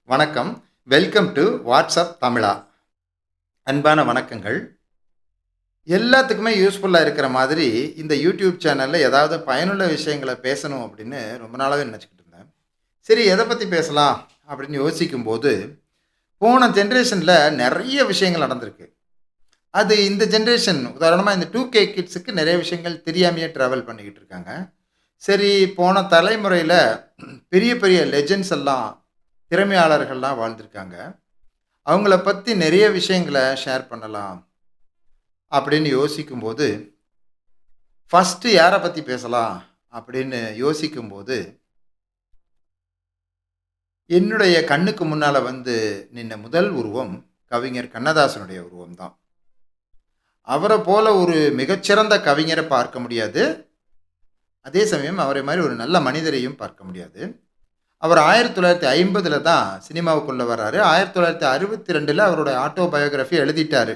வணக்கம். Welcome to WhatsApp தமிழா. அன்பான வணக்கங்கள். எல்லாத்துக்குமே யூஸ்ஃபுல்லா இருக்கிற மாதிரி, இந்த யூடியூப் சேனல்ல ஏதாவது பயனுள்ள விஷயங்கள பேசணும் அப்படின்னு ரொம்ப நாளாவே நினைச்சுக்கிட்டு இருந்தேன். சரி எத பத்தி பேசலாம் அப்படின்னு யோசிக்கும்போது, போன ஜெனரேஷன்ல நெறைய விஷயங்கள் நடந்திருக்கு. அது இந்த ஜெனரேஷன் உதாரணமா இந்த 2K கிட்ஸுக்கு நெறைய விஷயங்கள் தெரியாமயே டிராவல் பண்ணிக்கிட்டு இருக்காங்க. சரி போன தலைமுறையில பெரிய பெரிய லெஜெண்ட்ஸ் எல்லாம் திறமையாளர்கள்லாம் வாழ்ந்திருக்காங்க. அவங்கள பத்தி நெறைய விஷயங்கள ஷேர் பண்ணலாம் அப்படின்னு யோசிக்கும்போது, ஃபர்ஸ்ட்டு யார பத்தி பேசலாம் அப்படின்னு யோசிக்கும்போது, என்னுடைய கண்ணுக்கு முன்னால வந்து நின்ன முதல் உருவம் கவிஞர் கண்ணதாசனுடைய உருவம் தான். அவர போல ஒரு மிகச்சிறந்த கவிஞர பார்க்க முடியாது. அதே சமயம் அவரை மாரி ஒரு நல்ல மனிதரையும் பார்க்க முடியாது. அவர் 1950ல தான் சினிமாவுக்குள்ள வராரு. 1962ல அவருடைய ஆட்டோபயோகிராஃபி எழுதிட்டாரு.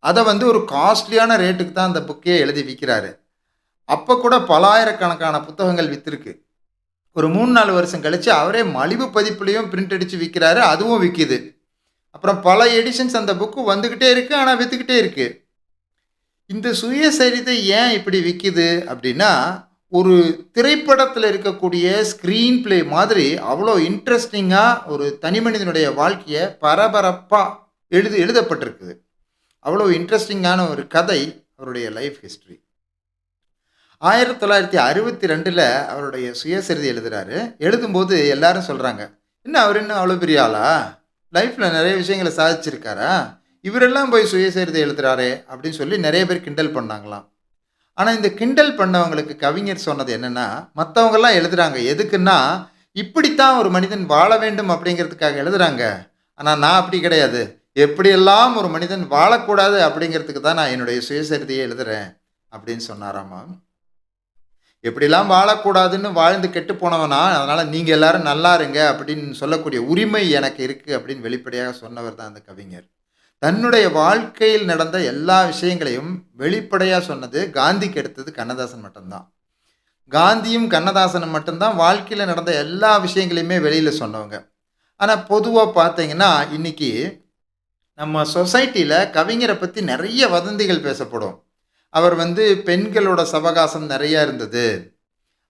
அத வந்து ஒரு காஸ்ட்லியான ரேட்டுக்கு தான் அந்த புக்கே எழுதி விக்கிறாரு. அப்ப கூட பலாயிரக்கணக்கான புத்தகங்கள் வித்திருக்கு. ஒரு 3, 4 வருஷம் கழிச்சு அவரே மலிவு பதிப்புலயும் பிரிண்ட் அடிச்சு விக்கிறாரு. அதுவும் விக்கிது. அப்புறம் பல எடிஷன்ஸ் அந்த புக் வந்துகிட்டே இருக்கு. ஆனா வித்துக்கிட்டே இருக்கு. இந்த சுயசரிதை ஏன் இப்படி விக்கிது அப்படின்னா, ஒரு திரைப்படத்துல இருக்கக்கூடிய ஸ்கிரீன் பிளே மாதிரி அவ்வளோ இன்ட்ரஸ்டிங்கா ஒரு தனி மனிதனுடைய வாழ்க்கைய பரபரப்பா எழுதப்பட்டிருக்குது. அவ்வளோ இன்ட்ரஸ்டிங்கான ஒரு கதை அவருடைய லைஃப் ஹிஸ்டரி. 1962ல அவருடைய சுயசரிதை எழுதுறாரு. எழுதும்போது எல்லாரும் சொல்றாங்க, "என்ன அவரு என்ன அவ்வளோ பெரிய ஆளா? லைஃப்ல நெறைய விஷயங்கள சாதிச்சிருக்காரா? இவரெல்லாம் போய் சுயசரிதை எழுதுறாரே!" அப்படின்னு சொல்லி நெறைய பேர் கிண்டல் பண்ணாங்களாம். ஆனா இந்த கிண்டல் பண்ணவங்களுக்கு கவிஞர் சொன்னது என்னன்னா, மத்தவங்கலாம் எழுதுறாங்க. எதுக்குன்னா, இப்படித்தான் ஒரு மனிதன் வாழ வேண்டும் அப்படிங்கிறதுக்காக எழுதுறாங்க. ஆனா நான் அப்படி கிடையாது. எப்படியெல்லாம் ஒரு மனிதன் வாழக்கூடாது அப்படிங்கிறதுக்கு தான் நான் என்னுடைய சுயசரிதைய எழுதுறேன் அப்படின்னு சொன்னாராமா. எப்படிலாம் வாழக்கூடாதுன்னு வாழ்ந்து கெட்டு போனவனா, அதனால நீங்க எல்லாரும் நல்லா இருங்க அப்படின்னு சொல்லக்கூடிய உரிமை எனக்கு இருக்கு அப்படின்னு வெளிப்படையாக சொன்னவர் தான் அந்த கவிஞர். தன்னுடைய வாழ்க்கையில் நடந்த எல்லா விஷயங்களையும் வெளிப்படையா சொன்னது காந்திக்கு அடுத்தது கண்ணதாசன் மட்டும்தான். காந்தியும் கண்ணதாசனும் மட்டும்தான் வாழ்க்கையில நடந்த எல்லா விஷயங்களையுமே வெளியில சொன்னவங்க. ஆனா பொதுவா பார்த்தீங்கன்னா, இன்னைக்கு நம்ம சொசைட்டில கவிஞர பத்தி நெறைய வதந்திகள் பேசப்படும். அவர் வந்து பெண்களோட சவகாசம் நெறைய இருந்தது.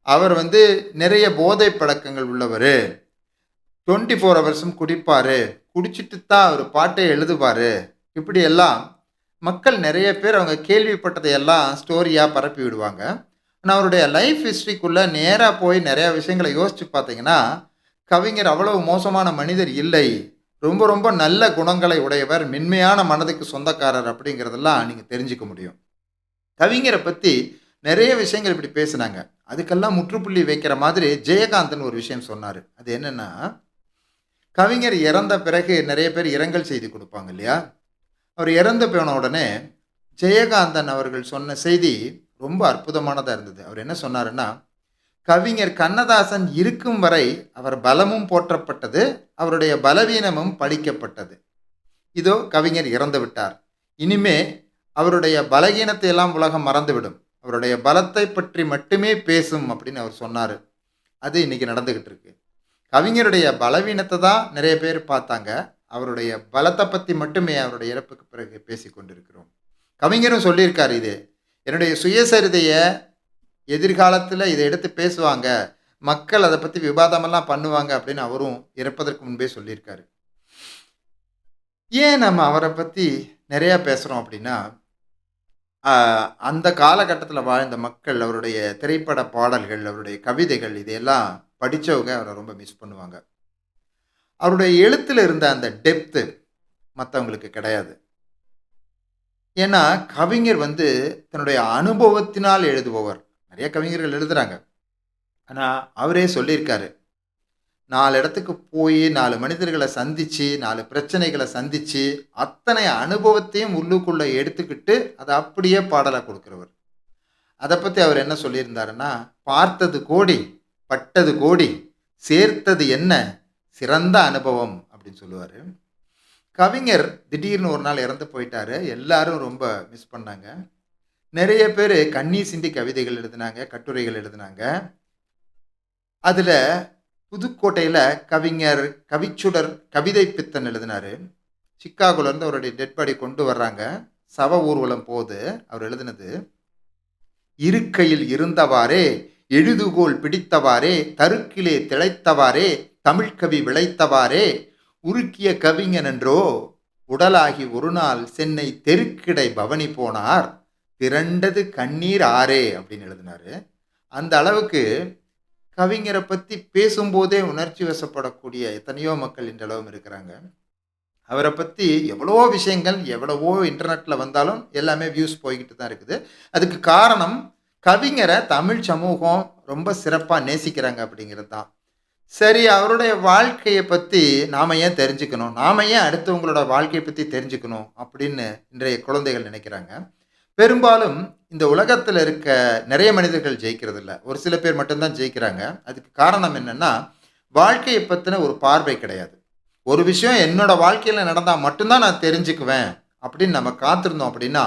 அவர் வந்து நிறைய போதை பழக்கங்கள் உள்ளவரு. 24 ஹவர்ஸும் குடிப்பாரு. குடிச்சிட்டு தான் அவரு பாட்டே எழுதுவாரு. இப்படியெல்லாம் மக்கள் நெறைய பேர் அவங்க கேள்விப்பட்டதை எல்லாம் ஸ்டோரியா பரப்பி விடுவாங்க. ஆனா அவருடைய லைஃப் ஹிஸ்டரிக்குள்ள நேரா போய் நெறைய விஷயங்கள யோசிச்சு பார்த்தீங்கன்னா, கவிஞர் அவ்வளவு மோசமான மனிதர் இல்லை. ரொம்ப ரொம்ப நல்ல குணங்களை உடையவர். மென்மையான மனதுக்கு சொந்தக்காரர் அப்படிங்கிறதெல்லாம் நீங்க தெரிஞ்சுக்க முடியும். கவிஞர பத்தி நெறைய விஷயங்கள் இப்படி பேசுனாங்க. அதுக்கெல்லாம் முற்றுப்புள்ளி வைக்கிற மாதிரி ஜெயகாந்தன் ஒரு விஷயம் சொன்னாரு. அது என்னன்னா, கவிஞர் இறந்த பிறகு நெறைய பேர் இரங்கல் செய்தி குடுப்பாங்க இல்லையா? அவர் இறந்து போன உடனே, ஜெயகாந்தன் அவர்கள் சொன்ன செய்தி ரொம்ப அற்புதமானதா இருந்தது. அவர் என்ன சொன்னாருன்னா, "கவிஞர் கண்ணதாசன் இருக்கும் வரை அவர் பலமும் போற்றப்பட்டது. அவருடைய பலவீனமும் பழிக்கப்பட்டது. இதோ கவிஞர் இறந்து விட்டார். இனிமே அவருடைய பலகீனத்தை எல்லாம் உலகம் மறந்துவிடும். அவருடைய பலத்தை பற்றி மட்டுமே பேசும்" அப்படின்னு அவர் சொன்னாரு. அது இன்னைக்கு நடந்துகிட்டு இருக்கு. கவிஞருடைய பலவீனத்த தான் நெறைய பேர் பார்த்தாங்க. அவருடைய பலத்த பத்தி மட்டுமே அவருடைய இறப்புக்கு பிறகு பேசிக் கொண்டிருக்கிறோம். கவிஞரும் சொல்லியிருக்காரு இது. என்னுடைய சுயசரிதைய எதிர்காலத்தில இத எடுத்து பேசுவாங்க. மக்கள் அத பத்தி விவாதமெல்லாம் பண்ணுவாங்க அப்படின்னு அவரும் இறப்பதற்கு முன்பே சொல்லியிருக்காரு. ஏன் நம்ம அவர பத்தி நெறையா பேசுறோம் அப்படின்னா, அ அந்த காலகட்டத்தில வாழ்ந்த மக்கள், அவருடைய திரைப்பட பாடல்கள், அவருடைய கவிதைகள் இதையெல்லாம் படிச்சவங்க அவர ரொம்ப மிஸ் பண்ணுவாங்க. அவருடைய எழுத்துல இருந்த அந்த டெப்த்து மத்தவங்களுக்கு கிடையாது. ஏன்னா, கவிஞர் வந்து தன்னுடைய அனுபவத்தினால் எழுதுபவர். நெறைய கவிஞர்கள் எழுதுறாங்க. ஆனா, அவரே சொல்லியிருக்காரு. 4 இடத்துக்கு போயி 4 மனிதர்கள சந்திச்சு, 4 பிரச்சனைகள சந்திச்சு, அத்தனை அனுபவத்தையும் உள்ளுக்குள்ள எடுத்துக்கிட்டு, அத அப்படியே பாடலா குடுக்கிறவர். அத பத்தி அவர் என்ன சொல்லியிருந்தாருன்னா, "பார்த்தது கோடி, பட்டது கோடி, சேர்த்தது என்ன? சிறந்த அனுபவம்" அப்படின்னு சொல்லுவாரு. கவிஞர் திடீர்னு ஒரு நாள் இறந்து போயிட்டாரு. எல்லாரும் ரொம்ப மிஸ் பண்ணாங்க. நெறைய பேரு கண்ணீர் சிந்தி கவிதைகள் எழுதினாங்க, கட்டுரைகள் எழுதினாங்க. அதுல புதுக்கோட்டையில் கவிஞர் கவிச்சுடர் கவிதை பித்தன் எழுதினாரு. சிக்காகோலேருந்து அவருடைய டெட் பாடி கொண்டு வர்றாங்க. சவ ஊர்வலம் போது அவர் எழுதினது, இருக்கையில் இருந்தவாறே எழுதுகோல் பிடித்தவாறே தருக்கிலே திளைத்தவாறே தமிழ்கவி விளைத்தவாறே உருக்கிய கவிஞன் என்றோ உடலாகி ஒரு நாள் சென்னை தெருக்கிடை பவனி போனார் திரண்டது கண்ணீர் ஆறே அப்படின்னு எழுதினாரு. அந்த அளவுக்கு கவிஞரை பற்றி பேசும்போதே உணர்ச்சி வசப்படக்கூடிய எத்தனையோ மக்கள் இன்றளவும் இருக்கிறாங்க. அவரை பற்றி எவ்வளவோ விஷயங்கள் எவ்வளவோ இன்டர்நெட்டில் வந்தாலும் எல்லாமே வியூஸ் போய்கிட்டு தான் இருக்குது. அதுக்கு காரணம் கவிஞரை தமிழ் சமூகம் ரொம்ப சிறப்பாக நேசிக்கிறாங்க அப்படிங்கிறது தான். சரி, அவருடைய வாழ்க்கையை பற்றி நாம் ஏன் தெரிஞ்சுக்கணும், நாம் ஏன் அடுத்தவங்களோட வாழ்க்கையை பற்றி தெரிஞ்சுக்கணும் அப்படின்னு இன்றைய குழந்தைகள் நினைக்கிறாங்க. பெரும்பாலும் இந்த உலகத்தில் இருக்க நிறைய மனிதர்கள் ஜெயிக்கிறது இல்லை, ஒரு சில பேர் மட்டும்தான் ஜெயிக்கிறாங்க. அதுக்கு காரணம் என்னென்னா, வாழ்க்கையை பற்றின ஒரு பார்வை கிடையாது. ஒரு விஷயம் என்னோட வாழ்க்கையில் நடந்தால் மட்டும்தான் நான் தெரிஞ்சுக்குவேன் அப்படின்னு நம்ம காத்திருந்தோம் அப்படின்னா,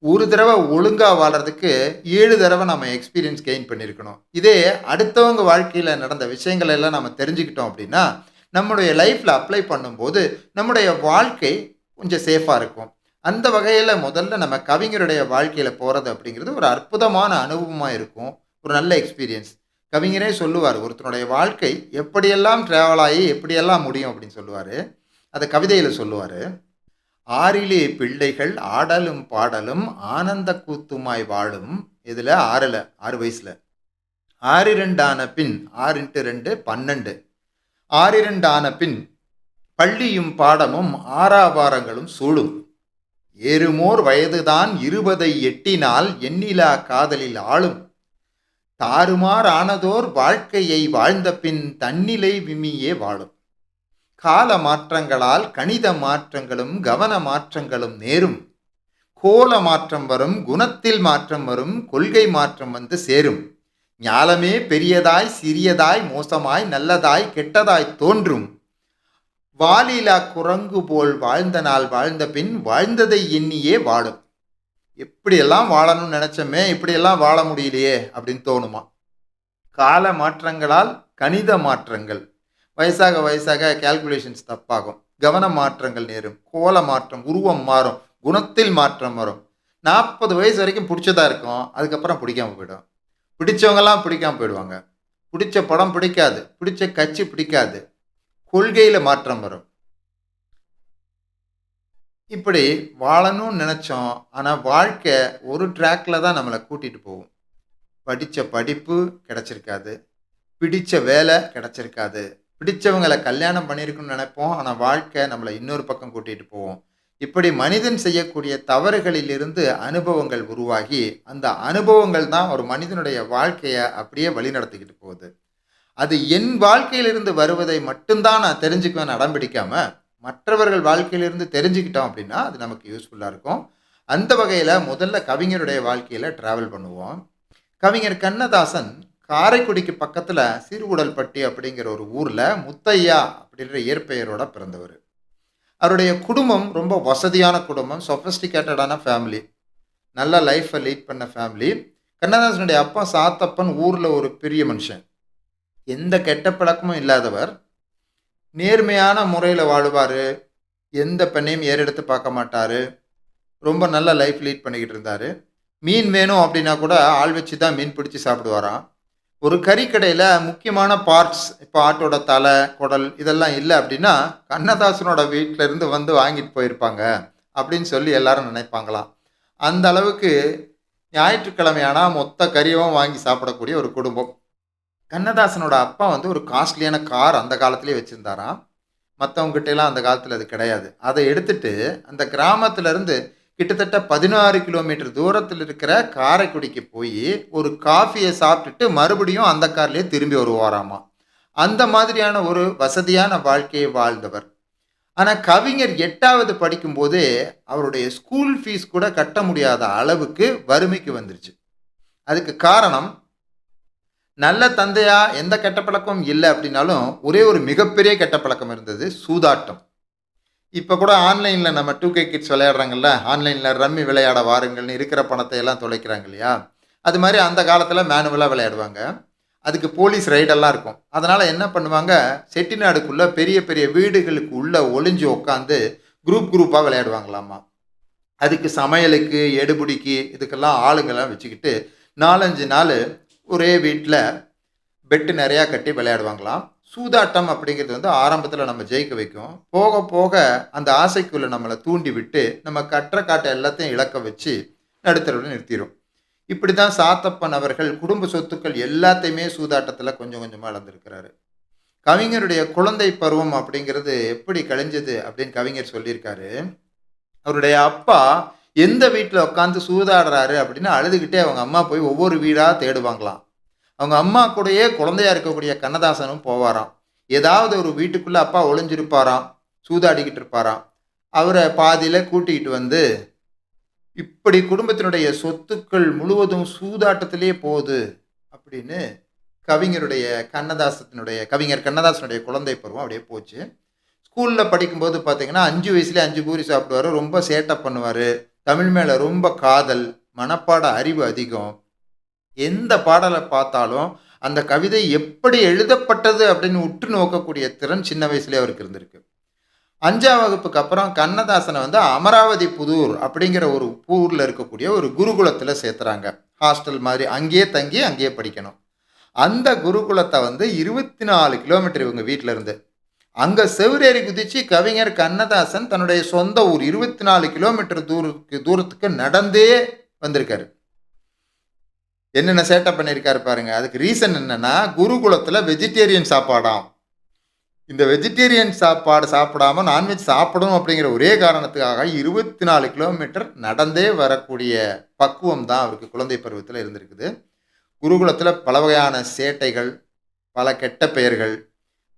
ஒரு தடவை ஒழுங்காக வாழ்கிறதுக்கு 7 தடவை நம்ம எக்ஸ்பீரியன்ஸ் கெயின் பண்ணியிருக்கணும். இதே அடுத்தவங்க வாழ்க்கையில் நடந்த விஷயங்கள் எல்லாம் நம்ம தெரிஞ்சுக்கிட்டோம் அப்படின்னா, நம்முடைய லைஃப்பில் அப்ளை பண்ணும்போது நம்முடைய வாழ்க்கை கொஞ்சம் சேஃபாக இருக்கும். அந்த வகையில் முதல்ல நம்ம கவிஞருடைய வாழ்க்கையில் போகிறது அப்படிங்கிறது ஒரு அற்புதமான அனுபவமாக இருக்கும், ஒரு நல்ல எக்ஸ்பீரியன்ஸ். கவிஞரே சொல்லுவார், ஒருத்தனுடைய வாழ்க்கை எப்படியெல்லாம் ட்ராவல் ஆகி எப்படியெல்லாம் முடியும் அப்படின்னு சொல்லுவார். அதை கவிதையில் சொல்லுவார். ஆறிலே பிள்ளைகள் ஆடலும் பாடலும் ஆனந்த கூத்துமாய் வாழும். இதில் 6 வயசில் 6 ஆன பின் 6x2 12. 6 ஆன பின் பள்ளியும் பாடமும் ஆறாபாரங்களும் சூழும். ஏறுமோர் வயதுதான் 20 எட்டினால் எண்ணிலா காதலில் ஆளும். தாறுமார் ஆனதோர் வாழ்க்கையை வாழ்ந்த பின் தன்னிலை விமியே வாழும். கால மாற்றங்களால் கணித மாற்றங்களும் கவன மாற்றங்களும் நேரும். கோல மாற்றம் வரும், குணத்தில் மாற்றம் வரும், கொள்கை மாற்றம் வந்து சேரும். ஞாலமே பெரியதாய் சிறியதாய் மோசமாய் நல்லதாய் கெட்டதாய் தோன்றும். வாலிலா குரங்கு போல் வாழ்ந்த நாள் வாழ்ந்த பின் வாழ்ந்ததை எண்ணியே வாழும். எப்படியெல்லாம் வாழணும்னு நினச்சோமே, இப்படியெல்லாம் வாழ முடியலையே அப்படின்னு தோணுமா. கால மாற்றங்களால் கணித மாற்றங்கள், வயசாக வயசாக கால்குலேஷன்ஸ் தப்பாகும், கவன மாற்றங்கள் நேரும், கோல மாற்றம், உருவம் மாறும், குணத்தில் மாற்றம் வரும். 40 வயசு வரைக்கும் பிடிச்சதா இருக்கும், அதுக்கப்புறம் பிடிக்காம போயிடும். பிடிச்சவங்கெல்லாம் பிடிக்காம போயிடுவாங்க. பிடிச்ச படம் பிடிக்காது, பிடிச்ச கட்சி பிடிக்காது, கொள்கையில் மாற்றம் வரும். இப்படி வாழணும்னு நினச்சோம், ஆனால் வாழ்க்கை ஒரு ட்ராக்கில் தான் நம்மளை கூட்டிகிட்டு போகும். படித்த படிப்பு கிடச்சிருக்காது, பிடித்த வேலை கிடச்சிருக்காது, பிடிச்சவங்களை கல்யாணம் பண்ணியிருக்கணும்னு நினைப்போம், ஆனால் வாழ்க்கை நம்மளை இன்னொரு பக்கம் கூட்டிகிட்டு போவோம். இப்படி மனிதன் செய்யக்கூடிய தவறுகளிலிருந்து அனுபவங்கள் உருவாகி, அந்த அனுபவங்கள் தான் ஒரு மனிதனுடைய வாழ்க்கையை அப்படியே வழிநடத்திக்கிட்டு போகுது. அது என் வாழ்க்கையிலிருந்து வருவதை மட்டும்தான் நான் தெரிஞ்சுக்குவேன் அடம் பிடிக்காமல், மற்றவர்கள் வாழ்க்கையிலிருந்து தெரிஞ்சுக்கிட்டோம் அப்படின்னா அது நமக்கு யூஸ்ஃபுல்லாக இருக்கும். அந்த வகையில் முதல்ல கவிஞருடைய வாழ்க்கையில் ட்ராவல் பண்ணுவோம். கவிஞர் கண்ணதாசன் காரைக்குடிக்கு பக்கத்தில் சிறுகுடல்பட்டி அப்படிங்கிற ஒரு ஊரில் முத்தையா அப்படின்ற இயற்பெயரோட பிறந்தவர். அவருடைய குடும்பம் ரொம்ப வசதியான குடும்பம், சொஃபஸ்டிகேட்டடான ஃபேமிலி, நல்ல லைஃப்பை லீட் பண்ண ஃபேமிலி. கண்ணதாசனுடைய அப்பா சாத்தப்பன் ஊரில் ஒரு பெரிய மனுஷன், எந்த கெட்ட பழக்கமும் இல்லாதவர், நேர்மையான முறையில் வாழுவார், எந்த பெண்ணையும் ஏறெடுத்து பார்க்க மாட்டார், ரொம்ப நல்ல லைஃப் லீட் பண்ணிக்கிட்டு இருந்தார். மீன் வேணும் அப்படின்னா கூட ஆள் வச்சு தான் மீன் பிடிச்சி சாப்பிடுவாராம். ஒரு கறிக்கடையில் முக்கியமான பார்ட்ஸ், இப்போ ஆட்டோட தலை குடல் இதெல்லாம் இல்லை அப்படின்னா கண்ணதாசனோட வீட்டிலேருந்து வந்து வாங்கிட்டு போயிருப்பாங்க அப்படின்னு சொல்லி எல்லாரும் நினைப்பாங்களாம். அந்த அளவுக்கு ஞாயிற்றுக்கிழமையானால் மொத்த கறியவும் வாங்கி சாப்பிடக்கூடிய ஒரு குடும்பம். கண்ணதாசனோட அப்பா ஒரு காஸ்ட்லியான கார் அந்த காலத்திலே வச்சுருந்தாராம். மற்றவங்ககிட்டலாம் அந்த காலத்தில் அது கிடையாது. அதை எடுத்துட்டு அந்த கிராமத்திலேருந்து கிட்டத்தட்ட 16 கிலோமீட்டர் தூரத்தில் இருக்கிற காரைக்குடிக்கு போய் ஒரு காஃபியை சாப்பிட்டுட்டு மறுபடியும் அந்த கார்லேயே திரும்பி வருவாராமா. அந்த மாதிரியான ஒரு வசதியான வாழ்க்கையை வாழ்ந்தவர். ஆனால் கவிஞர் 8வது படிக்கும்போதே அவருடைய ஸ்கூல் ஃபீஸ் கூட கட்ட முடியாத அளவுக்கு வறுமைக்கு வந்துருச்சு. அதுக்கு காரணம், நல்ல தந்தையா எந்த கெட்ட பழக்கமும் இல்லை அப்படின்னாலும் ஒரே ஒரு மிகப்பெரிய கெட்ட பழக்கம் இருந்தது, சூதாட்டம். இப்போ கூட ஆன்லைனில் நம்ம 2K கிட்ஸ் விளையாடுறாங்கல்ல, ஆன்லைனில் ரம்மி விளையாட வாருங்கள்னு இருக்கிற பணத்தை எல்லாம் தொலைக்கிறாங்க இல்லையா, அது மாதிரி அந்த காலத்தில் மேனுவலாக விளையாடுவாங்க. அதுக்கு போலீஸ் ரைடெல்லாம் இருக்கும். அதனால என்ன பண்ணுவாங்க, செட்டிநாடுக்குள்ள பெரிய பெரிய வீடுகளுக்கு உள்ள ஒளிஞ்சு உட்காந்து குரூப்பா விளையாடுவாங்களாமா. அதுக்கு சமையலுக்கு, எடுபிடிக்கு இதுக்கெல்லாம் ஆளுங்கலாம் வச்சுக்கிட்டு 4, 5 நாளு ஒரே வீட்ல பெட்டு நெறையா கட்டி விளையாடுவாங்களாம். சூதாட்டம் அப்படிங்கிறது வந்து ஆரம்பத்தில நம்ம ஜெயிக்க வைக்கும். போக போக அந்த ஆசைக்குள்ள நம்மள தூண்டி விட்டு, நம்ம கற்ற காட்ட எல்லாத்தையும் இழக்க வச்சு நடுத்தெருவுல நிறுத்திரும். இப்படித்தான் சாத்தப்பன் அவர்கள் குடும்ப சொத்துக்கள் எல்லாத்தையுமே சூதாட்டத்தில கொஞ்சம் கொஞ்சமா இழந்திருக்கிறாரு. கவிஞருடைய குழந்தை பருவம் அப்படிங்கிறது எப்படி கழிஞ்சது அப்படின்னு கவிஞர் சொல்லியிருக்காரு. அவருடைய அப்பா எந்த வீட்ல உட்காந்து சூதாடுறாரு அப்படின்னு அழுதுகிட்டே அவங்க அம்மா போய் ஒவ்வொரு வீடா தேடுவாங்களாம். அவங்க அம்மா கூடயே குழந்தையா இருக்கக்கூடிய கண்ணதாசனும் போவாராம். ஏதாவது ஒரு வீட்டுக்குள்ள அப்பா ஒளிஞ்சிருப்பாராம். சூதாடிக்கிட்டு இருப்பாராம். அவர பாதியில கூட்டிக்கிட்டு வந்து, "இப்படி குடும்பத்தினுடைய சொத்துக்கள் முழுவதும் சூதாட்டத்திலே போகுது." அப்படின்னு கவிஞர் கண்ணதாசனுடைய குழந்தை பருவம் அப்படியே போச்சு. ஸ்கூல்ல படிக்கும்போது பார்த்தீங்கன்னா, 5 வயசுலயே 5 பூரி சாப்பிடுவாரு. ரொம்ப சேட்டை பண்ணுவாரு. தமிழ் மேல ரொம்ப காதல், மனப்பாட அறிவு அதிகம். எந்த பாடல பார்த்தாலும், அந்த கவிதை எப்படி எழுதப்பட்டது அப்படின்னு உற்று நோக்கக்கூடிய திறன் சின்ன வயசுலயே அவருக்கு இருந்திருக்கு. 5ஆம் வகுப்புக்கு அப்புறம் கண்ணதாசன வந்து அமராவதி புதூர் அப்படிங்கிற ஒரு ஊர்ல இருக்கக்கூடிய ஒரு குருகுலத்தில சேர்த்துறாங்க. ஹாஸ்டல் மாதிரி. அங்கேயே தங்கி, அங்கேயே படிக்கணும். அந்த குருகுலத்த வந்து 24 கிலோமீட்டர் இவங்க வீட்ல இருந்து. அங்க செவுரேறி குதிச்சு கவிஞர் கண்ணதாசன் தன்னுடைய சொந்த ஊர் 24 கிலோமீட்டர் தூரத்துக்கு நடந்தே வந்திருக்காரு. என்னென்ன சேட்டை பண்ணியிருக்காரு பாருங்க. அதுக்கு ரீசன் என்னன்னா, குருகுலத்துல வெஜிடேரியன் சாப்பாடாம். இந்த வெஜிடேரியன் சாப்பாடு சாப்பிடாம நான்வெஜ் சாப்பிடணும் அப்படிங்கிற ஒரே காரணத்துக்காக 24 கிலோமீட்டர் நடந்தே வரக்கூடிய பக்குவம் தான் அவருக்கு குழந்தை பருவத்தில் இருந்திருக்குது. குருகுலத்துல பல வகையான சேட்டைகள், பல கெட்ட பெயர்கள்,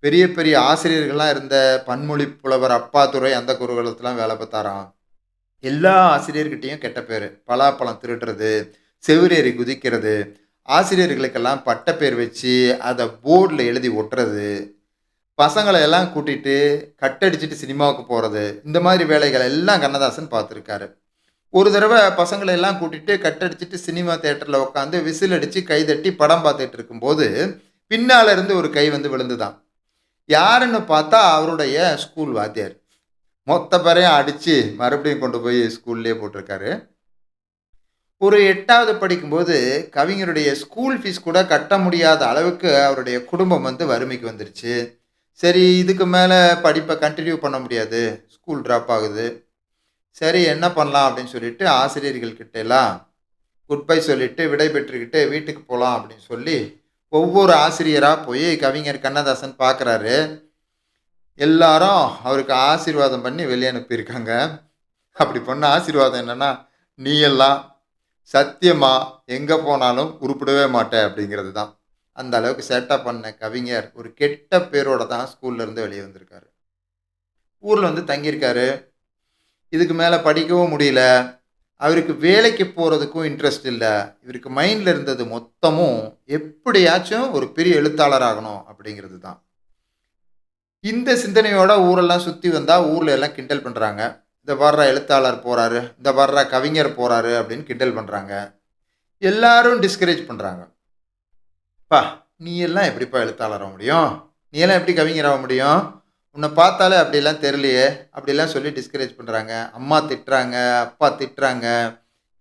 பெரிய பெரிய ஆசிரியர்கள்லாம் இருந்த பன்மொழி புலவர் அப்பாதுரை அந்த குருகுலத்திலாம் வேலை பார்த்தாராம். எல்லா ஆசிரியர்கிட்டயும் கெட்ட பேரு. பலாப்பழம் திருடுறது, செவுரேறி குதிக்கிறது, ஆசிரியர்களுக்கெல்லாம் பட்டப்பேர் வச்சு அதை போர்டில் எழுதி ஒட்டுறது, பசங்களை எல்லாம் கூட்டிட்டு கட்டடிச்சிட்டு சினிமாவுக்கு போகிறது, இந்த மாதிரி வேலைகள் எல்லாம் கண்ணதாசன் பார்த்துருக்காரு. ஒரு தடவை பசங்களை எல்லாம் கூட்டிட்டு கட்டடிச்சிட்டு சினிமா தேட்டரில் உட்காந்து விசில் அடித்து கைதட்டி படம் பார்த்துட்டு இருக்கும்போது பின்னால இருந்து ஒரு கை வந்து விழுந்துதான். யாருன்னு பார்த்தா அவருடைய ஸ்கூல் வாத்தியார். மொத்த பேரையும் அடித்து மறுபடியும் கொண்டு போய் ஸ்கூல்லேயே போட்டிருக்காரு. ஒரு 8வது படிக்கும்போது கவிஞருடைய ஸ்கூல் ஃபீஸ் கூட கட்ட முடியாத அளவுக்கு அவருடைய குடும்பம் வந்து வறுமைக்கு வந்துருச்சு. சரி, இதுக்கு மேலே படிப்பை கண்டினியூ பண்ண முடியாது, ஸ்கூல் ட்ராப் ஆகுது. சரி, என்ன பண்ணலாம் அப்படின்னு சொல்லிட்டு ஆசிரியர்கள் கிட்ட எல்லாம் குட் பை சொல்லிட்டு விடை பெற்றுக்கிட்டு வீட்டுக்கு போகலாம் அப்படின்னு சொல்லி ஒவ்வொரு ஆசிரியராக போய் கவிஞர் கண்ணதாசன் பார்க்குறாரு. எல்லாரும் அவருக்கு ஆசீர்வாதம் பண்ணி வெளியே அனுப்பியிருக்காங்க. அப்படி பண்ண ஆசீர்வாதம் என்னன்னா, நீ எல்லாம் சத்தியமா எங்கே போனாலும் உருப்படவே மாட்டேன் அப்படிங்கிறது தான். அந்த அளவுக்கு சேட்டா பண்ண கவிஞர் ஒரு கெட்ட பேரோட தான் ஸ்கூல்ல இருந்து வெளியே வந்திருக்காரு. ஊரில் வந்து தங்கியிருக்காரு. இதுக்கு மேலே படிக்கவும் முடியல. அவருக்கு வேலைக்கு போகிறதுக்கும் இன்ட்ரெஸ்ட் இல்லை. இவருக்கு மைண்டில் இருந்தது மொத்தமும் எப்படியாச்சும் ஒரு பெரிய எழுத்தாளர் ஆகணும் அப்படிங்கிறது தான். இந்த சிந்தனையோட ஊரெல்லாம் சுற்றி வந்தால் ஊரில் எல்லாம் கிண்டல் பண்ணுறாங்க. இந்த வர்ற எழுத்தாளர் போகிறாரு, இந்த வர்ற கவிஞர் போகிறாரு அப்படின்னு கிண்டல் பண்ணுறாங்க. எல்லாரும் டிஸ்கரேஜ் பண்ணுறாங்க. "பா, நீ எல்லாம் எப்படிப்பா எழுத்தாளர் ஆக முடியும்? நீ எல்லாம் எப்படி கவிஞர் ஆக முடியும்? உன்னை பார்த்தாலே அப்படிலாம் தெரியலையே." அப்படிலாம் சொல்லி டிஸ்கரேஜ் பண்ணுறாங்க. அம்மா திட்டுறாங்க, அப்பா திட்டுறாங்க.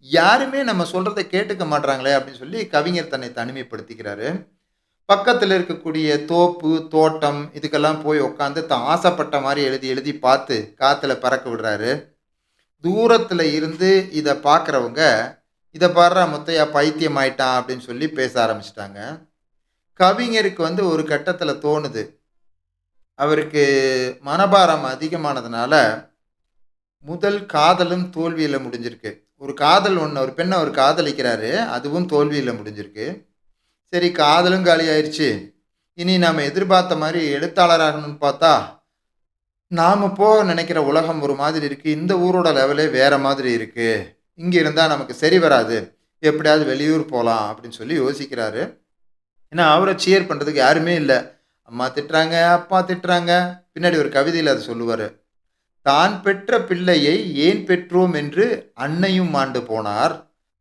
யாருமே நம்ம சொல்கிறத கேட்டுக்க மாட்றாங்களே அப்படின்னு சொல்லி கவிஞர் தன்னை தனிமைப்படுத்திக்கிறாரு. பக்கத்தில் இருக்கக்கூடிய தோப்பு, தோட்டம் இதுக்கெல்லாம் போய் உட்காந்து தான் ஆசைப்பட்ட மாதிரி எழுதி எழுதி பார்த்து காற்றுல பறக்க விடுறாரு. தூரத்தில் இருந்து இதை பார்க்குறவங்க, "இதை பாடுறா முத்தையா பைத்தியம் ஆயிட்டான்" அப்படின்னு சொல்லி பேச ஆரம்பிச்சிட்டாங்க. கவிஞருக்கு வந்து ஒரு கட்டத்தில் தோணுது, அவருக்கு மனபாரம் அதிகமானதுனால முதல் காதலும் தோல்வியில் முடிஞ்சிருக்கு. ஒரு பெண்ணை அவர் காதலிக்கிறாரு, அதுவும் தோல்வியில் முடிஞ்சிருக்கு. சரி, காதலும் காலி ஆயிடுச்சு. இனி நாம் எதிர்பார்த்த மாதிரி எழுத்தாளராகணும்னு பார்த்தா, நாம் போக நினைக்கிற உலகம் ஒரு மாதிரி இருக்குது. இந்த ஊரோட லெவலே வேறு மாதிரி இருக்குது. இங்கே இருந்தால் நமக்கு சரி வராது. எப்படியாவது வெளியூர் போகலாம் அப்படின்னு சொல்லி யோசிக்கிறாரு. ஏன்னா அவரை சியர் பண்ணுறதுக்கு யாருமே இல்லை. அம்மா திட்டுறாங்க, அப்பா திட்டுறாங்க. பின்னாடி ஒரு கவிதையில் அதை சொல்லுவார். "தான் பெற்ற பிள்ளையை ஏன் பெற்றோம் என்று அன்னையும் மாண்டு போனார்.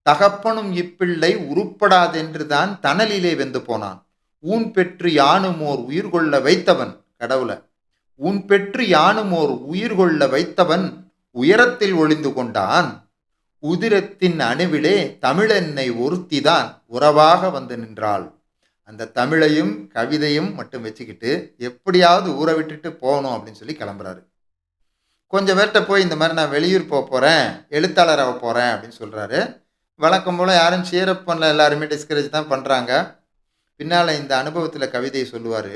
தகப்பனும் இப்பிள்ளை உருப்படாதென்று தான் தணலிலே வெந்து போனான். ஊன் பெற்று யானுமோர் உயிர் கொள்ள வைத்தவன் கடவுளை. ஊன் பெற்று யானுமோர் உயிர் கொள்ள வைத்தவன் உயரத்தில் ஒளிந்து கொண்டான். உதிரத்தின் அணுவிலே தமிழென்னை ஒருத்திதான் உறவாக வந்து நின்றாள். அந்த தமிழையும் கவிதையும் மட்டும் வச்சுக்கிட்டு எப்படியாவது ஊரை விட்டுட்டு போகணும் அப்படின்னு சொல்லி கிளம்புறாரு. கொஞ்சம் பேர்கிட்ட போய் இந்த மாதிரி நான் வெளியூர் போக போகிறேன், எழுத்தாளராக போகிறேன் அப்படின்னு சொல்கிறாரு. வழக்கம் போல் யாரும் ஷேரப் பண்ணல, எல்லாருமே டிஸ்கரேஜ் தான் பண்ணுறாங்க. பின்னால் இந்த அனுபவத்தில் கவிதையை சொல்லுவார்.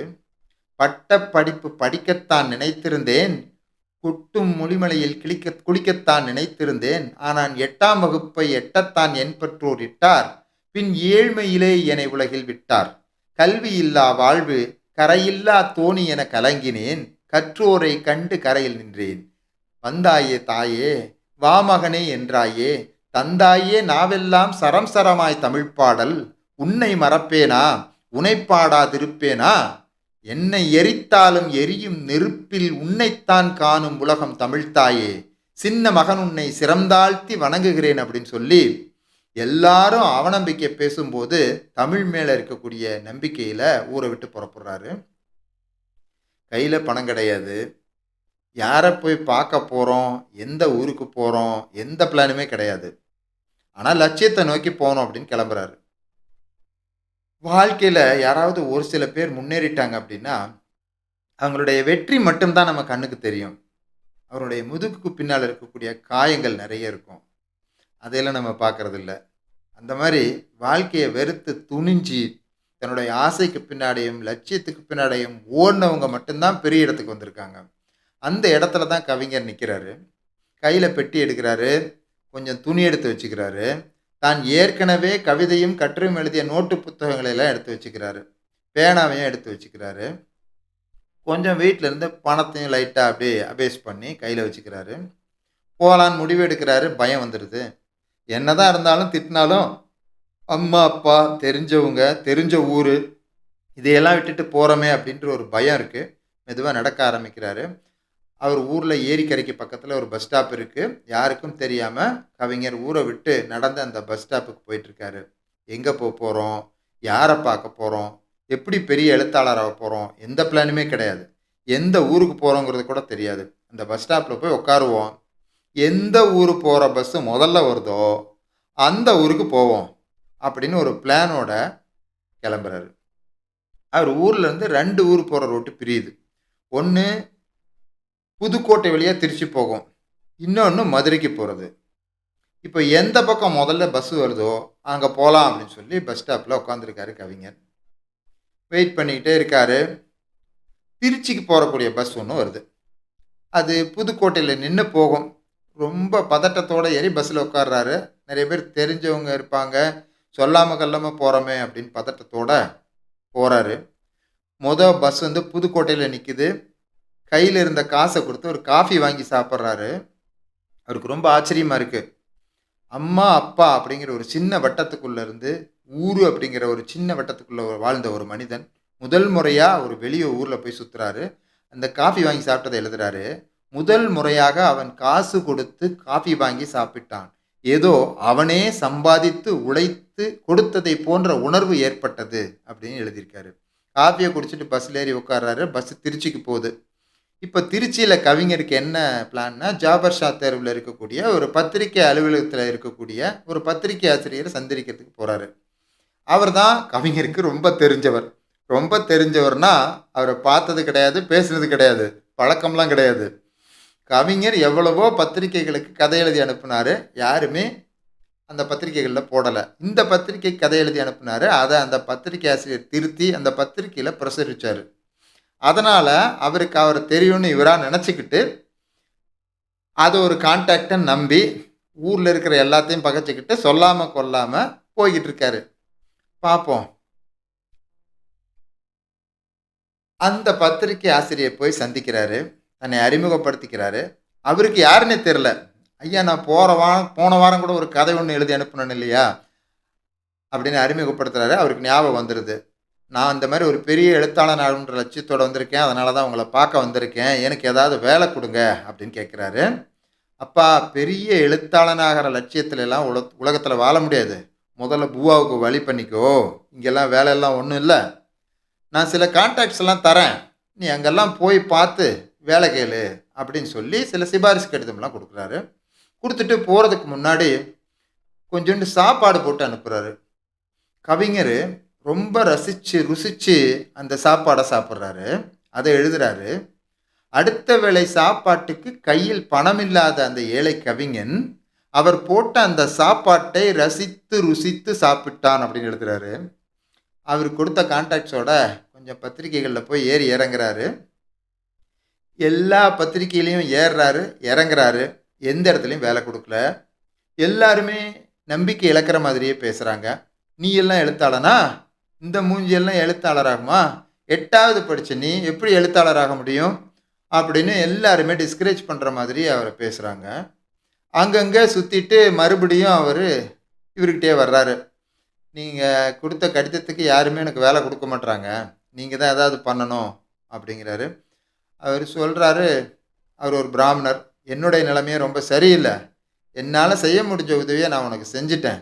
பட்ட படிப்பு படிக்கத்தான் நினைத்திருந்தேன், கொட்டும் மொழிமலையில் குளிக்கத்தான் நினைத்திருந்தேன். ஆனால் 8ஆம் வகுப்பை எட்டத்தான் என் பெற்றோர் இட்டார், பின் ஏழ்மையிலே என்னை உலகில் விட்டார். கல்வி இல்லா வாழ்வு கரையில்லா தோணி என கலங்கினேன், கற்றோரை கண்டு கரையில் நின்றேன். வந்தாயே தாயே வாமகனே என்றாயே, தந்தாயே நாவெல்லாம் சரம் சரமாய் தமிழ் பாடல். உன்னை மறப்பேனா உனைப்பாடாதிருப்பேனா, என்னை எரித்தாலும் எரியும் நெருப்பில் உன்னைத்தான் காணும் உலகம் தமிழ்த்தாயே. சின்ன மகன் உன்னை சிறந்தாழ்த்தி வணங்குகிறேன் அப்படின்னு சொல்லி எல்லாரும் அவநம்பிக்கை பேசும்போது தமிழ் மேலே இருக்கக்கூடிய நம்பிக்கையில் ஊரை விட்டு புறப்படுறாரு. கையில் பணம் கிடையாது, யாரை போய் பார்க்க போகிறோம், எந்த ஊருக்கு போகிறோம், எந்த பிளானுமே கிடையாது. ஆனால் லட்சியத்தை நோக்கி போகணும் அப்படின்னு கிளம்புறாரு. வாழ்க்கையில் யாராவது ஒரு சில பேர் முன்னேறிட்டாங்க அப்படின்னா அவங்களுடைய வெற்றி மட்டும்தான் நம்ம கண்ணுக்கு தெரியும். அவருடைய முதுகுக்கு பின்னால் இருக்கக்கூடிய காயங்கள் நிறைய இருக்கும், அதையெல்லாம் நம்ம பார்க்கறதில்ல. அந்த மாதிரி வாழ்க்கையை வெறுத்து துணிஞ்சு தன்னுடைய ஆசைக்கு பின்னாடியும் லட்சியத்துக்கு பின்னாடியும் ஓடினவங்க மட்டும்தான் பெரிய இடத்துக்கு வந்திருக்காங்க. அந்த இடத்துல தான் கவிஞர் நிற்கிறாரு. கையில் பெட்டி எடுக்கிறாரு, கொஞ்சம் துணி எடுத்து வச்சுக்கிறாரு. தான் ஏற்கனவே கவிதையும் கட்டுரையும் எழுதிய நோட்டு புத்தகங்களெல்லாம் எடுத்து வச்சுக்கிறாரு, பேனாவையும் எடுத்து வச்சுக்கிறாரு. கொஞ்சம் வீட்டிலேருந்து பணத்தையும் லைட்டாக அப்படியே அபேஸ் பண்ணி கையில் வச்சுக்கிறாரு. போகலான்னு முடிவு எடுக்கிறாரு. பயம் வந்துடுது. என்னதான் இருந்தாலும் திட்டினாலும் அம்மா அப்பா தெரிஞ்சவங்க தெரிஞ்ச ஊர் இதையெல்லாம் விட்டுட்டு போகிறோமே அப்படின்ற ஒரு பயம் இருக்குது. மெதுவாக நடக்க ஆரம்பிக்கிறாரு. அவர் ஊரில் ஏரிக்கரைக்கு பக்கத்தில் ஒரு பஸ் ஸ்டாப் இருக்குது. யாருக்கும் தெரியாமல் கவிஞர் ஊரை விட்டு நடந்து அந்த பஸ் ஸ்டாப்புக்கு போயிட்டுருக்காரு. எங்கே போக போகிறோம், யாரை பார்க்க போகிறோம், எப்படி பெரிய எழுத்தாளராக போகிறோம், எந்த பிளானுமே கிடையாது. எந்த ஊருக்கு போகிறோங்கிறது கூட தெரியாது. அந்த பஸ் ஸ்டாப்பில் போய் உட்காருவோம், எந்த ஊர் போகிற பஸ்ஸு முதல்ல வருதோ அந்த ஊருக்கு போவோம் அப்படின்னு ஒரு பிளானோட கிளம்புறாரு. அவர் ஊர்லேருந்து 2 ஊர் போகிற ரோட்டு பிரியுது. ஒன்று புதுக்கோட்டை வழியாக திருச்சி போகும், இன்னொன்று மதுரைக்கு போகிறது. இப்போ எந்த பக்கம் முதல்ல பஸ்ஸு வருதோ அங்கே போகலாம் அப்படின்னு சொல்லி பஸ் ஸ்டாப்பில் உட்காந்துருக்காரு கவிஞர். வெயிட் பண்ணிக்கிட்டே இருக்காரு. திருச்சிக்கு போகக்கூடிய பஸ் ஒன்று வருது. அது புதுக்கோட்டையில் நின்று போகும். ரொம்ப பதட்டத்தோடு ஏறி பஸ்ஸில் உட்கார்றாரு. நிறைய பேர் தெரிஞ்சவங்க இருப்பாங்க, சொல்லாமல் கொல்லாமல் போகிறோமே அப்படின்னு பதட்டத்தோடு போகிறாரு. பஸ் வந்து புதுக்கோட்டையில் நிற்கிது. கையில் இருந்த காசை கொடுத்து ஒரு காஃபி வாங்கி சாப்பிட்றாரு. அவருக்கு ரொம்ப ஆச்சரியமாக இருக்குது. அம்மா அப்பா அப்படிங்கிற ஒரு சின்ன வட்டத்துக்குள்ளேருந்து ஊர் அப்படிங்கிற ஒரு சின்ன வட்டத்துக்குள்ளே வாழ்ந்த ஒரு மனிதன் முதல் முறையாக ஒரு வெளியே ஊரில் போய் சுற்றுறாரு. அந்த காஃபி வாங்கி சாப்பிட்டதை எழுதுறாரு. முதல் முறையாக அவன் காசு கொடுத்து காஃபி வாங்கி சாப்பிட்டான். ஏதோ அவனே சம்பாதித்து உழைத்து கொடுத்ததை போன்ற உணர்வு ஏற்பட்டது அப்படின்னு எழுதியிருக்காரு. காஃபியை குடிச்சிட்டு பஸ்ஸில் ஏறி உட்கார்றாரு. பஸ் திருச்சிக்கு போகுது. இப்போ திருச்சியில் கவிஞருக்கு என்ன பிளான்னா, ஜாபர் ஷா தேர்வில் இருக்கக்கூடிய ஒரு பத்திரிகை அலுவலகத்தில் இருக்கக்கூடிய ஒரு பத்திரிகை ஆசிரியரை சந்திக்கிறதுக்கு போகிறாரு. அவர் தான் கவிஞருக்கு ரொம்ப தெரிஞ்சவர். ரொம்ப தெரிஞ்சவர்னா அவரை பார்த்தது கிடையாது, பேசுனது கிடையாது, பழக்கம்லாம் கிடையாது. கவிஞர் எவ்வளவோ பத்திரிகைகளுக்கு கதை எழுதி அனுப்புனார், யாருமே அந்த பத்திரிகைகளில் போடலை. இந்த பத்திரிகை கதை எழுதி அனுப்புனார். அதை அந்த பத்திரிகை ஆசிரியர் திருத்தி அந்த பத்திரிகையில் பிரசுரித்தார். அதனால் அவருக்கு அவர் தெரியும்னு இவராக நினச்சிக்கிட்டு அது ஒரு கான்டாக்டை நம்பி ஊரில் இருக்கிற எல்லாத்தையும் பகைச்சிக்கிட்டு சொல்லாமல் கொல்லாமல் போய்கிட்டு இருக்காரு. பார்ப்போம். அந்த பத்திரிகை ஆசிரியர் போய் சந்திக்கிறாரு, தன்னை அறிமுகப்படுத்திக்கிறாரு. அவருக்கு யாருன்னே தெரில. ஐயா, நான் போன வாரம் கூட ஒரு கதை ஒன்று எழுதி அனுப்புனேன் இல்லையா அப்படின்னு அறிமுகப்படுத்துகிறாரு. அவருக்கு ஞாபகம் வந்துடுது. நான் இந்த மாதிரி ஒரு பெரிய எழுத்தாளர் ஆகணுன்ற லட்சியத்தோடு வந்திருக்கேன், அதனால தான் உங்களை பார்க்க வந்திருக்கேன், எனக்கு ஏதாவது வேலை கொடுங்க அப்படின்னு கேட்குறாரு. அப்பா, பெரிய எழுத்தாளனாகிற லட்சியத்துல எல்லாம் உலகத்தில் வாழ முடியாது. முதல்ல பூவாவுக்கு வழி பண்ணிக்கோ, இங்கெல்லாம் வேலையெல்லாம் ஒன்றும் இல்லை. நான் சில கான்டாக்ட்ஸ் எல்லாம் தரேன், நீ அங்கெல்லாம் போய் பார்த்து வேலை கேளு அப்படின்னு சொல்லி சில சிபாரிசு கடிதம்லாம் கொடுக்குறாரு. கொடுத்துட்டு போகிறதுக்கு முன்னாடி கொஞ்சோண்டு சாப்பாடு போட்டு அனுப்புகிறாரு. கவிஞர் ரொம்ப ரசித்து ருசித்து அந்த சாப்பாடை சாப்பிட்றாரு, அதை எழுதுறாரு. அடுத்த வேளை சாப்பாட்டுக்கு கையில் பணம் இல்லாத அந்த ஏழை கவிஞன் அவர் போட்ட அந்த சாப்பாட்டை ரசித்து ருசித்து சாப்பிட்டான் அப்படின்னு எழுதுறாரு. அவர் கொடுத்த கான்டாக்ட்ஸோட கொஞ்சம் பத்திரிகைகளில் போய் ஏறி இறங்குறாரு. எல்லா பத்திரிகையிலையும் ஏறுறாரு, இறங்குறாரு. எந்த இடத்துலையும் வேலை கொடுக்கல. எல்லாருமே நம்பிக்கை இழக்கிற மாதிரியே பேசுகிறாங்க. நீ எல்லாம் எழுத்தாளனா? இந்த மூஞ்சியெல்லாம் எழுத்தாளராகுமா? 8வது படித்த நீ எப்படி எழுத்தாளராக முடியும் அப்படின்னு எல்லாருமே டிஸ்கரேஜ் பண்ணுற மாதிரி அவரை பேசுகிறாங்க. அங்கங்கே சுற்றிட்டு மறுபடியும் அவர் இவர்கிட்டே வர்றாரு. நீங்கள் கொடுத்த கடிதத்துக்கு யாருமே எனக்கு வேலை கொடுக்க மாட்றாங்க, நீங்கள் தான் ஏதாவது பண்ணணும் அப்படிங்கிறாரு. அவர் சொல்கிறாரு, அவர் ஒரு பிராமணர், என்னுடைய நிலைமையே ரொம்ப சரியில்லை, என்னால் செய்ய முடிஞ்ச உதவியை நான் உனக்கு செஞ்சிட்டேன்,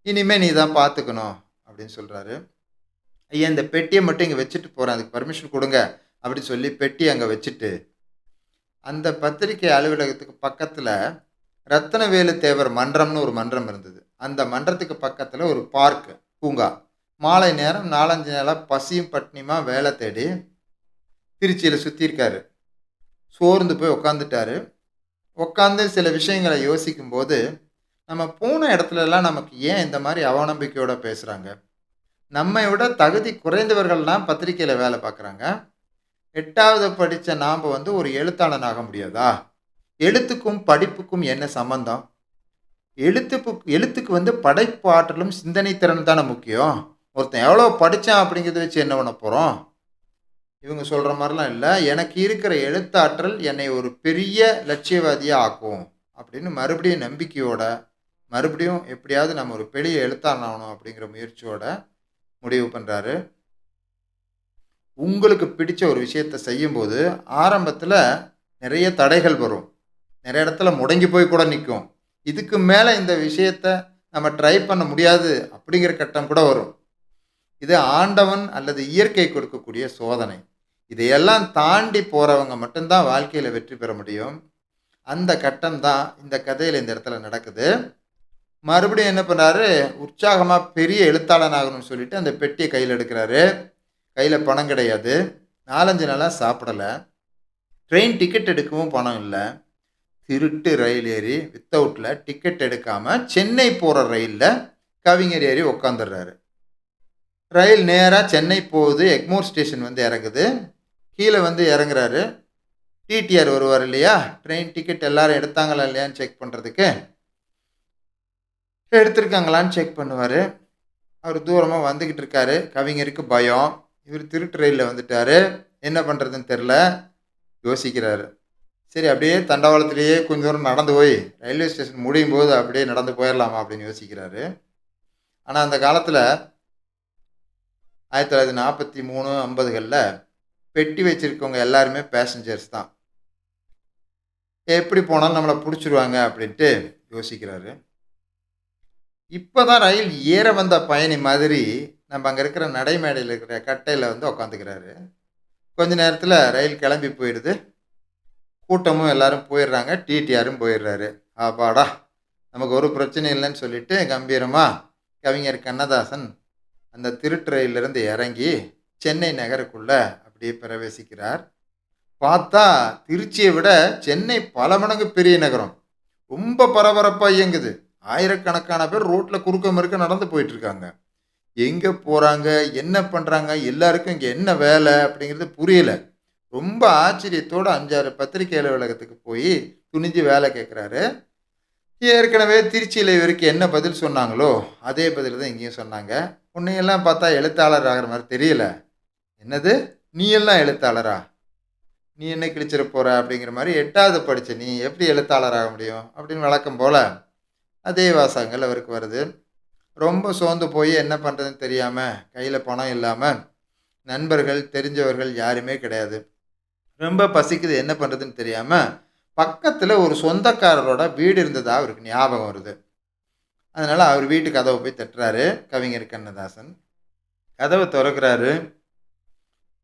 இனிமேல் நீ தான் பார்த்துக்கணும் அப்படின்னு சொல்கிறாரு. ஐயா இந்த பெட்டியை மட்டும் இங்கே வச்சுட்டு போகிறேன், அதுக்கு பர்மிஷன் கொடுங்க அப்படின்னு சொல்லி பெட்டி அங்கே வச்சுட்டு அந்த பத்திரிகை அலுவலகத்துக்கு பக்கத்தில் ரத்தனவேலு தேவர் மன்றம்னு ஒரு மன்றம் இருந்தது. அந்த மன்றத்துக்கு பக்கத்தில் ஒரு பார்க்கு, பூங்கா. மாலை நேரம் 4-5 நாளாக பசியும் பட்னியுமா வேலை தேடி திருச்சியில் சுற்றியிருக்காரு. சோர்ந்து போய் உக்காந்துட்டாரு. உட்காந்து சில விஷயங்களை யோசிக்கும்போது, நம்ம போன இடத்துலலாம் நமக்கு ஏன் இந்த மாதிரி அவநம்பிக்கையோடு பேசுகிறாங்க? நம்மை விட தகுதி குறைந்தவர்கள்லாம் பத்திரிக்கையில் வேலை பார்க்குறாங்க. 8வது படித்த நாம் ஒரு எழுத்தாளன் ஆக முடியாதா? எழுத்துக்கும் படிப்புக்கும் என்ன சம்பந்தம்? எழுத்துக்கு படைப்பு ஆற்றலும் சிந்தனை திறன் தானே முக்கியம். ஒருத்தன் எவ்வளோ படித்தான் அப்படிங்கிறத வச்சு என்ன பண்ண போகிறோம்? இவங்க சொல்கிற மாதிரிலாம் இல்லை, எனக்கு இருக்கிற எழுத்தாற்றல் என்னை ஒரு பெரிய லட்சியவாதியாக ஆக்கும் அப்படின்னு மறுபடியும் நம்பிக்கையோட, மறுபடியும் எப்படியாவது நம்ம ஒரு பெரிய எழுத்தாளன் ஆகணும் அப்படிங்கிற முயற்சியோட முடிவு பண்ணுறாரு. உங்களுக்கு பிடிச்ச ஒரு விஷயத்தை செய்யும்போது ஆரம்பத்தில் நிறைய தடைகள் வரும், நிறைய இடத்துல முடங்கி போய் கூட நிற்கும். இதுக்கு மேலே இந்த விஷயத்தை நம்ம ட்ரை பண்ண முடியாது அப்படிங்கிற கட்டம் கூட வரும். இது ஆண்டவன் அல்லது இயற்கை கொடுக்கக்கூடிய சோதனை. இதையெல்லாம் தாண்டி போகிறவங்க மட்டும்தான் வாழ்க்கையில் வெற்றி பெற முடியும். அந்த கட்டம் தான் இந்த கதையில் இந்த இடத்துல நடக்குது. மறுபடியும் என்ன பண்ணுறாரு, உற்சாகமாக பெரிய எழுத்தாளன் ஆகணும்னு சொல்லிட்டு அந்த பெட்டியை கையில் எடுக்கிறாரு. கையில் பணம் கிடையாது, 4-5 நாளாக சாப்பிடலை, ட்ரெயின் டிக்கெட் எடுக்கவும் பணம் இல்லை. திருட்டு ரயில் ஏறி வித்தவுட்டில் டிக்கெட் எடுக்காமல் சென்னை போகிற ரயிலில் கவிஞர் ஏறி உக்காந்துடுறாரு. ரயில் நேராக சென்னை போகுது. எக்மோர் ஸ்டேஷன் இறங்குது. கீழே இறங்குறாரு. டிடிஆர் வருவார் இல்லையா, ட்ரெயின் டிக்கெட் எல்லோரும் எடுத்தாங்களா இல்லையான்னு செக் பண்ணுறதுக்கு, எடுத்திருக்காங்களான்னு செக் பண்ணுவார். அவர் தூரமாக வந்துக்கிட்டு இருக்காரு. கவிஞருக்கு பயம், இவர் திருட்டு ரயிலில் வந்துட்டார், என்ன பண்ணுறதுன்னு தெரில, யோசிக்கிறாரு. சரி அப்படியே தண்டவாளத்திலேயே கொஞ்சம் தூரம் நடந்து போய் ரயில்வே ஸ்டேஷன் முடியும் போது அப்படியே நடந்து போயிடலாமா அப்படின்னு யோசிக்கிறாரு. ஆனால் அந்த காலத்தில் 1943, 50களில் பெட்டி வச்சுருக்கவங்க எல்லாருமே பேசஞ்சர்ஸ் தான். எப்படி போனாலும் நம்மளை பிடிச்சிருவாங்க அப்படின்ட்டு யோசிக்கிறாரு. இப்போ தான் ரயில் ஏற வந்த பயணி மாதிரி நம்ம அங்கே இருக்கிற நடைமேடையில் இருக்கிற கட்டையில் உக்காந்துக்கிறாரு. கொஞ்ச நேரத்தில் ரயில் கிளம்பி போயிடுது. கூட்டமும் எல்லாரும் போயிடுறாங்க, டிடிஆரும் போயிடுறாரு. ஆப்பாடா நமக்கு ஒரு பிரச்சனை இல்லைன்னு சொல்லிட்டு கம்பீரமாக கவிஞர் கண்ணதாசன் அந்த திருட்டு ரயிலிருந்து இறங்கி சென்னை நகருக்குள்ளே அப்படியே பிரவேசிக்கிறார். பார்த்தா திருச்சியை விட சென்னை பல மடங்கு பெரிய நகரம், ரொம்ப பரபரப்பாக இயங்குது. ஆயிரக்கணக்கான பேர் ரோட்டில் குறுக்க மறுக்க நடந்து போயிட்டுருக்காங்க. எங்கே போகிறாங்க, என்ன பண்ணுறாங்க, எல்லாருக்கும் இங்கே என்ன வேலை அப்படிங்கிறது புரியலை. ரொம்ப ஆச்சரியத்தோடு 5-6 பத்திரிகை அலுவலகத்துக்கு போய் துணிஞ்சு வேலை கேட்குறாரு. ஏற்கனவே திருச்சியில் இவருக்கு என்ன பதில் சொன்னாங்களோ அதே பதில் தான் இங்கேயும் சொன்னாங்க. உன்னையெல்லாம் பார்த்தா எழுத்தாளர் ஆகிற மாதிரி தெரியல. என்னது, நீ எல்லாம் எழுத்தாளரா, நீ என்ன கிழிச்சிட போகிற அப்படிங்கிற மாதிரி, 8வது படித்த நீ எப்படி எழுத்தாளர் ஆக முடியும் அப்படின்னு வழக்கம் போல் அதே வாசகங்கள் அவருக்கு வருது. ரொம்ப சோர்ந்து போய் என்ன பண்ணுறதுன்னு தெரியாமல், கையில் பணம் இல்லாமல், நண்பர்கள் தெரிஞ்சவர்கள் யாருமே கிடையாது, ரொம்ப பசிக்குது, என்ன பண்ணுறதுன்னு தெரியாமல் பக்கத்தில் ஒரு சொந்தக்காரரோட வீடு இருந்ததா அவருக்கு ஞாபகம் வருது. அதனால் அவர் வீட்டு கதவை போய் தட்டுறாரு கவிஞர் கண்ணதாசன். கதவை திறக்கிறாரு.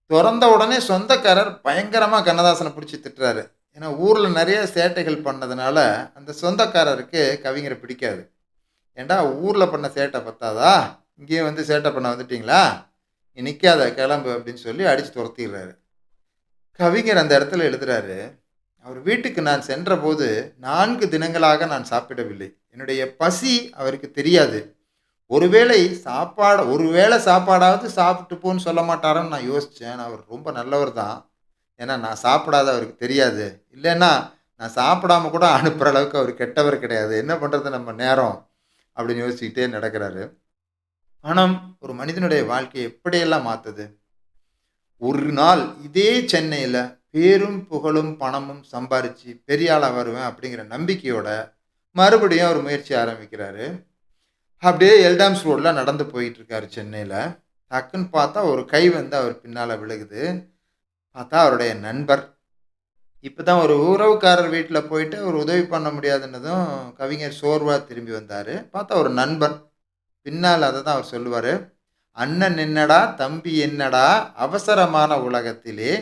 தொறந்த உடனே சொந்தக்காரர் பயங்கரமா கண்ணதாசன புடிச்சு திட்டுறாரு. ஏன்னா, ஊர்ல நெறைய சேட்டைகள் பண்ணதுனால, அந்த சொந்தக்காரருக்கு கவிஞர பிடிக்காது. "ஏன்டா ஊர்ல பண்ண சேட்ட பத்தாதா? இங்கேயும் வந்து சேட்ட பண்ண வந்துட்டீங்களா? நீ நிக்காத கெளம்பு" அப்படின்னு சொல்லி அடிச்சு தொரத்திர்றாரு. கவிஞர் அந்த இடத்துல எழுதுறாரு, "அவர் வீட்டுக்கு நான் சென்றபோது 4 தினங்களாக நான் சாப்பிடவில்லை. என்னுடைய பசி அவருக்கு தெரியாது. ஒருவேளை சாப்பாடாவது சாப்பிட்டு போன்னு சொல்ல மாட்டாரான்னு நான் யோசிச்சேன். ஆனா அவர் ரொம்ப நல்லவர் தான். ஏன்னா நான் சாப்பிடாத அவருக்கு தெரியாது. இல்லன்னா நான் சாப்பிடாம கூட அனுப்புற அளவுக்கு அவர் கெட்டவர் கிடையாது. என்ன பண்றது நம்ம நேரம்?" அப்படின்னு யோசிச்சுக்கிட்டே நடக்கிறாரு. பணம் ஒரு மனிதனுடைய வாழ்க்கையை எப்படியெல்லாம் மாத்துது? ஒரு நாள் இதே சென்னையில பேரும், புகழும், பணமும் சம்பாரிச்சு பெரிய ஆளா வருவேன் அப்படிங்கிற நம்பிக்கையோட மறுபடியும் அவர் முயற்சி ஆரம்பிக்கிறாரு. அப்படியே எல்டாம்ஸ் ரோட்ல நடந்து போயிட்டு இருக்காரு சென்னையில. டக்குன்னு பார்த்தா ஒரு கை வந்து அவர் பின்னால விழுகுது. பார்த்தா அவருடைய நண்பர். இப்பதான் ஒரு உறவுக்காரர் வீட்ல போயிட்டு ஒரு உதவி பண்ண முடியாதுன்னதும் கவிஞர் சோர்வா திரும்பி வந்தாரு. பார்த்தா ஒரு நண்பன். பின்னால அததான் அவர் சொல்லுவாரு. "அண்ணன் என்னடா, தம்பி என்னடா, அவசரமான உலகத்திலே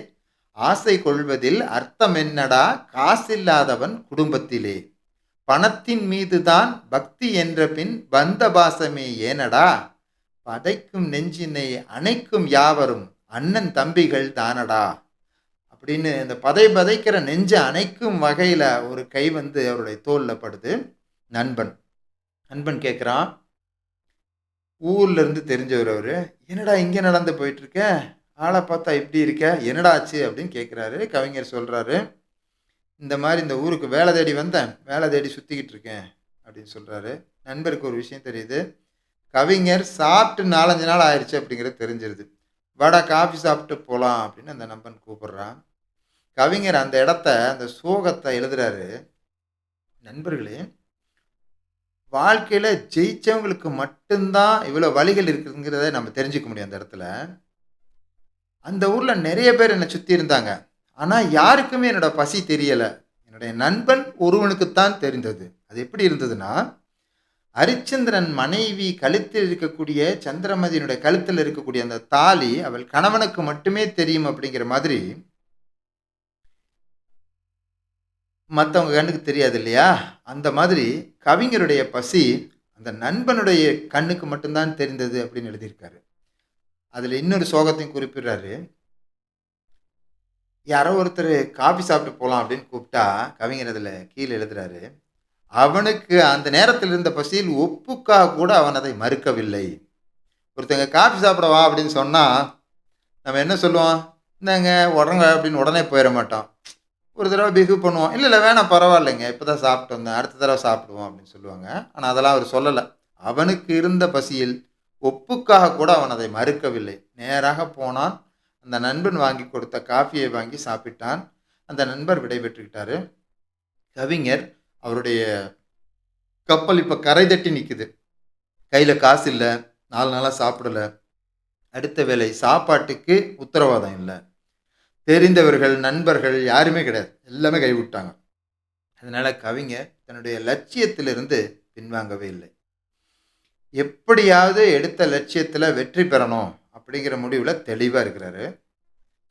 ஆசை கொள்வதில் அர்த்தம் என்னடா, காசில்லாதவன் குடும்பத்திலே. பணத்தின் மீதுதான் பக்தி என்ற பின் பந்த பாசமே ஏனடா, பதைக்கும் நெஞ்சினை அணைக்கும் யாவரும் அண்ணன் தம்பிகள் தானடா." அப்படின்னு இந்த பதைக்கிற நெஞ்ச அணைக்கும் வகையில ஒரு கை வந்து அவருடைய தோள்ல படுது. நண்பன். நண்பன் கேட்கிறான், ஊர்ல இருந்து தெரிஞ்சவர் அவரு. "என்னடா இங்க நடந்து போயிட்டு இருக்க? ஆள பார்த்தா இப்படி இருக்க. என்னடா ஆச்சு?" அப்படின்னு கேட்கிறாரு. கவிஞர் சொல்றாரு, "இந்த மாரி இந்த ஊருக்கு வேலை தேடி வந்தேன். வேலை தேடி சுத்திக்கிட்டு இருக்கேன்." அப்படின்னு சொல்றாரு. நண்பருக்கு ஒரு விஷயம் தெரியுது. கவிஞர் சாப்பிட்டு 4, 5 நாள் ஆயிருச்சு அப்படிங்கிறது தெரிஞ்சிருது. "வாடா காஃபி சாப்பிட்டு போலாம்" அப்படின்னு அந்த நண்பன் கூப்பிடுறான். கவிஞர் அந்த இடத்த, அந்த சோகத்த எழுதுறாரு. நண்பர்களே, வாழ்க்கையில ஜெயிச்சவங்களுக்கு மட்டும் தான் இவ்வளோ வழிகள் இருக்குங்கிறத நம்ம தெரிஞ்சுக்க முடியும் அந்த இடத்துல. அந்த ஊர்ல நெறைய பேர் என்ன சுத்தி இருந்தாங்க. ஆனா யாருக்குமே என்னோட பசி தெரியல. என்னுடைய நண்பன் ஒருவனுக்கு தான் தெரிந்தது. அது எப்படி இருந்ததுன்னா, அரிச்சந்திரன் மனைவி கழுத்தில் இருக்கக்கூடிய சந்திரமதியினுடைய கழுத்துல இருக்கக்கூடிய அந்த தாலி அவள் கணவனுக்கு மட்டுமே தெரியும் அப்படிங்கிற மாதிரி, மத்தவங்க கண்ணுக்கு தெரியாது இல்லையா? அந்த மாதிரி கவிஞருடைய பசி அந்த நண்பனுடைய கண்ணுக்கு மட்டும் தான் தெரிந்தது அப்படின்னு எழுதியிருக்காரு. அதுல இன்னொரு சோகத்தையும் குறிப்பிடுறாரு. யாரோ ஒருத்தரு காஃபி சாப்பிட்டு போலாம் அப்படின்னு கூப்பிட்டா, கவிஞர் அதுல கீழ எழுதுறாரு. அவனுக்கு அந்த நேரத்தில் இருந்த பசியில் ஒப்புக்கா கூட அவன் அதை மறுக்கவில்லை. ஒருத்தங்க காஃபி சாப்பிட வா அப்படின்னு சொன்னா, நம்ம என்ன சொல்லுவோம்? இந்தாங்க உட்றங்க அப்படின்னு உடனே போயிற மாட்டோம். ஒரு தடவ பிஹேவ் பண்ணுவோம். இல்ல, இல்ல வேணாம் பரவாயில்லைங்க. இப்பதான் சாப்பிட்டு வந்தேன். அடுத்த தடவ சாப்பிடுவோம் அப்படின்னு சொல்லுவாங்க. ஆனா அதெல்லாம் அவரு சொல்லல. அவனுக்கு இருந்த பசியில் ஒப்புக்காக கூட அவன் அதை மறுக்கவில்லை. நேராக போனான். அந்த நண்பன் வாங்கி கொடுத்த காஃபியை வாங்கி சாப்பிட்டான். அந்த நண்பர் விடை பெற்றுக்கிட்டாரு. கவிஞர் அவருடைய கப்பல் இப்ப கரை தட்டி நிக்குது. கையில காசு இல்ல. 4 நாளா சாப்பிடல. அடுத்த வேளை சாப்பாட்டுக்கு உத்தரவாதம் இல்ல. தெரிந்தவர்கள், நண்பர்கள் யாருமே கிடையாது. எல்லாமே கைவிட்டாங்க. அதனால கவிஞர் தன்னுடைய லட்சியத்திலிருந்து பின்வாங்கவே இல்லை. எப்படியாவது எடுத்த லட்சியத்துல வெற்றி பெறணும் அப்படிங்கிற முடிவுல தெளிவா இருக்கிறாரு.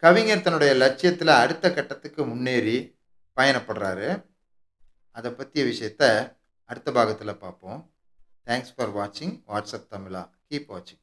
கவிஞர் தன்னுடைய லட்சியத்துல அடுத்த கட்டத்துக்கு முன்னேறி பயணப்படுறாரு. அத பத்திய விஷயத்த அடுத்த பாகத்துல பார்ப்போம். தேங்க்ஸ் ஃபார் வாட்சிங் வாட்ஸ்அப் தமிழா. கீப் வாட்சிங்.